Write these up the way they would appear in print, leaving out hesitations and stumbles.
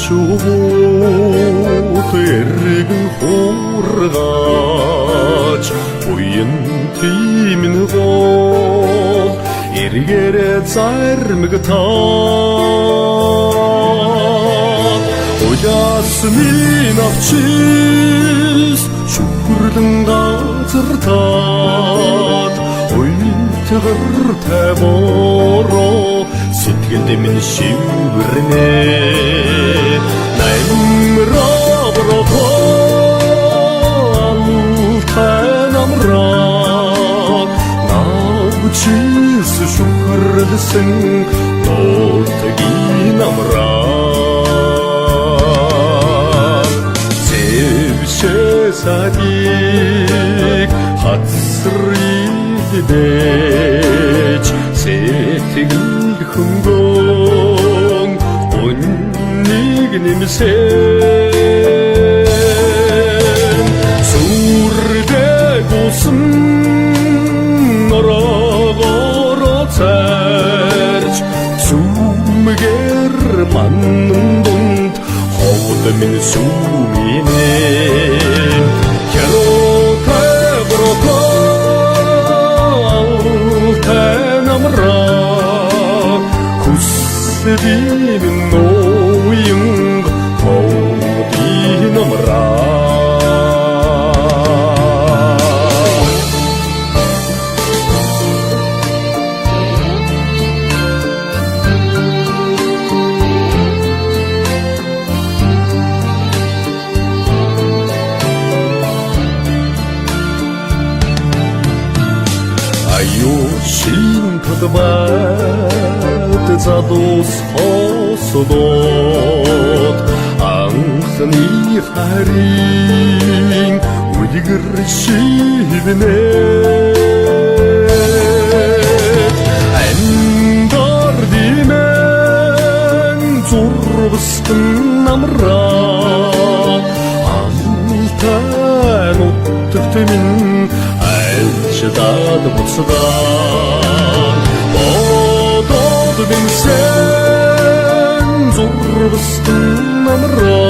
шууд эргэн хуургаж буян тиймэн гол эргээрээ зармигтаа уясны навчис шүхрлэн газар таад уйтгар тавоороо сэтгэлд минь шивэрнэ наймраброхол танамраг навчис шүхрлсэн нотгийн намраг садик хацридэж сэтгэл хөнгөн үннийг нэмсэн сүрдэг усан норогоро царч зүмгэр маннан дунд ховд минь сүминэ Дивен ноёнг хоудинамра Аю шинтадбат задус хосодот анхны харин үлгэр шивнэ андор димен зурвстын намра амтан уттгтмин айлчдад буцдан бодод бинсэн зурвстын намра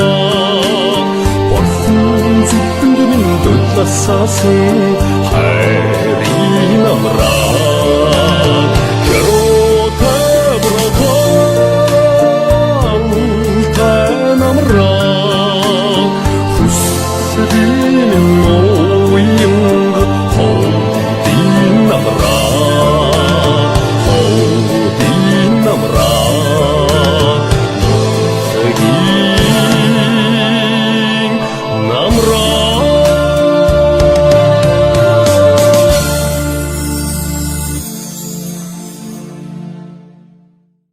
борхон зүтгэнд минь дөдласасан хайрын намра